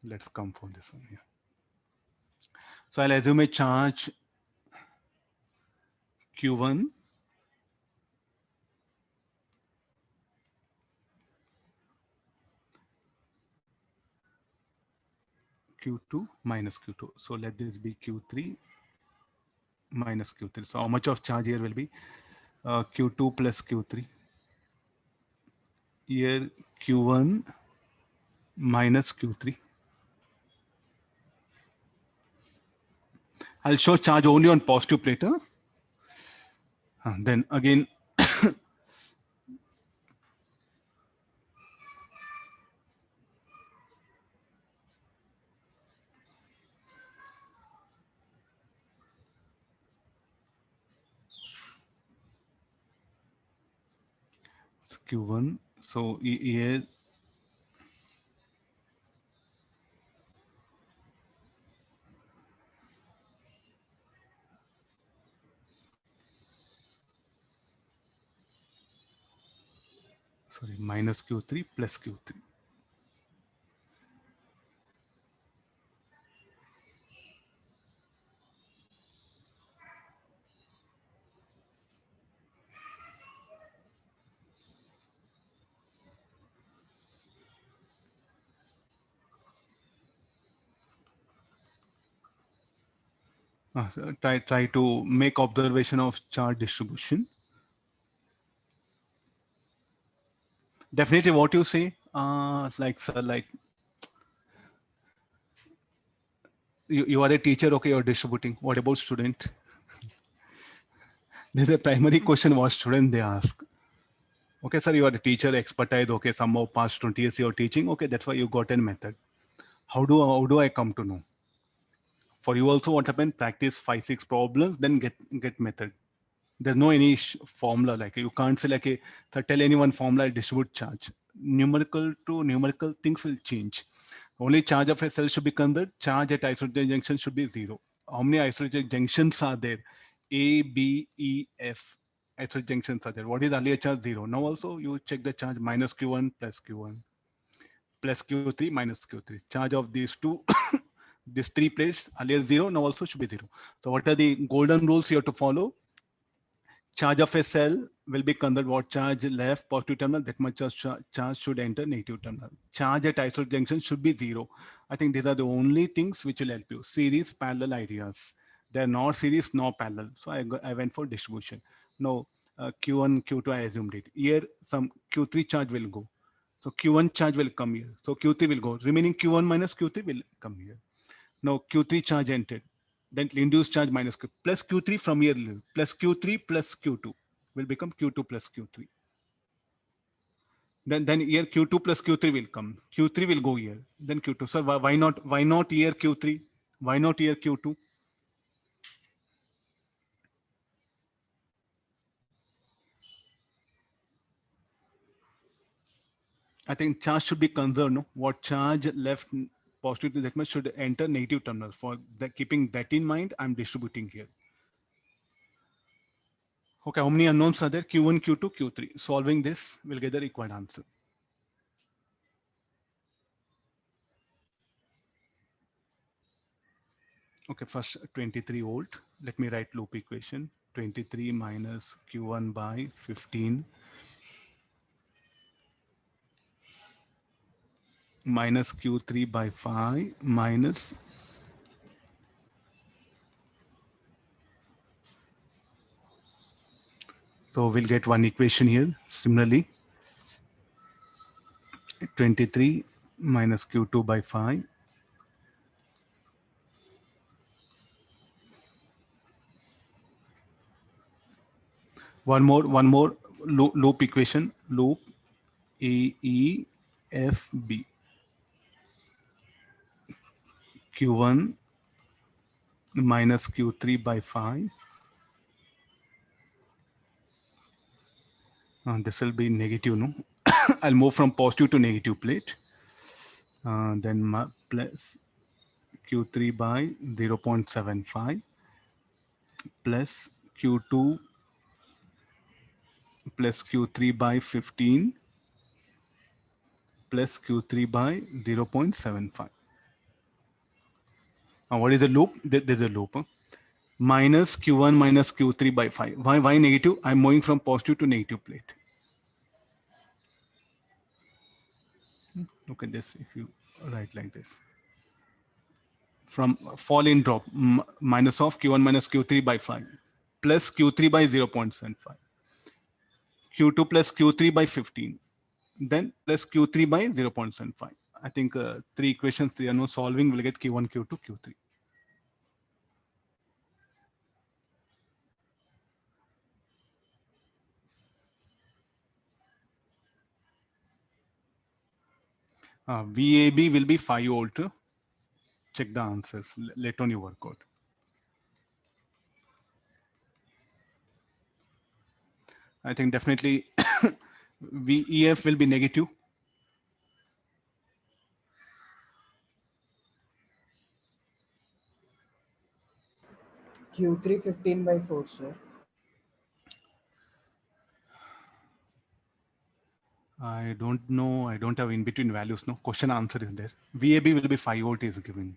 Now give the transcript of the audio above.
Let's come for this one here. So I'll assume a charge Q1 Q2 minus Q2. So let this be Q3 minus Q3. So how much of charge here will be Q2 plus Q3? Here Q1 minus Q3. I'll show charge only on positive plate. Then again, it's Q1. So here sorry, minus Q3 plus Q3. So try to make observation of charge distribution. Definitely what you say, like sir, like you are a teacher, okay, you're distributing. What about student? There's a primary question what student they ask. Okay, sir, you are a teacher, expertise, okay, somehow past 20 years you're teaching, okay, that's why you got a method. How do I come to know? For you also what happened, practice 5-6 problems, then get method. There's no any formula, like you can't say like so tell anyone formula distribute charge. Numerical to numerical things will change. Only charge of a cell should be considered. Charge at isolated junction should be 0. How many isolated junctions are there? A, B, E, F. Isolated junctions are there. What is earlier charge? 0. Now also you check the charge minus Q1 plus Q1 plus Q3 minus Q3. Charge of these two, these three plates earlier 0. Now also should be 0. So what are the golden rules you have to follow? Charge of a cell will be considered what charge left positive terminal, that much charge should enter negative terminal. Charge at isolated junction should be 0. I think these are the only things which will help you. Series, parallel ideas. They're not series, nor parallel. So I went for distribution. Now Q1, Q2, I assumed it. Here some Q3 charge will go. So Q1 charge will come here. So Q3 will go. Remaining Q1 minus Q3 will come here. Now Q3 charge entered. Then induced charge minus Q plus Q3 from here plus Q3 plus Q2 will become Q2 plus Q3. Then here Q2 plus Q3 will come. Q3 will go here. Then Q2. So why not here Q3? Why not here Q2? I think charge should be conserved. No? What charge left positive to that much should enter negative terminal. For keeping that in mind, I'm distributing here. Okay, how many unknowns are there? Q1, Q2, Q3. Solving this, we'll get the required answer. Okay, first 23 volt. Let me write loop equation. 23 minus Q1 by 15 minus Q3 by 5 minus so we'll get one equation here. Similarly, 23 minus Q2 by 5 one more loop equation, loop AEFB Q1 minus Q3 by 5. This will be negative, no? I'll move from positive to negative plate. Then plus Q3 by 0.75 plus Q2 plus Q3 by 15 plus Q3 by 0.75. What is the loop? There's a loop. Minus Q1 minus Q3 by 5. Why negative? I'm moving from positive to negative plate. Look at this. If you write like this. From fall in drop, minus of Q1 minus Q3 by 5, plus Q3 by 0.75, Q2 plus Q3 by 15, then plus Q3 by 0.75. I think 3 equations, they are no solving, we'll get Q1, Q2, Q3. VAB will be 5 volt. Check the answers. Let on your workout. I think definitely VEF will be negative. Q3 15 by 4, sir. I don't know. I don't have in between values. No question answer is there. VAB will be 5 volt is given.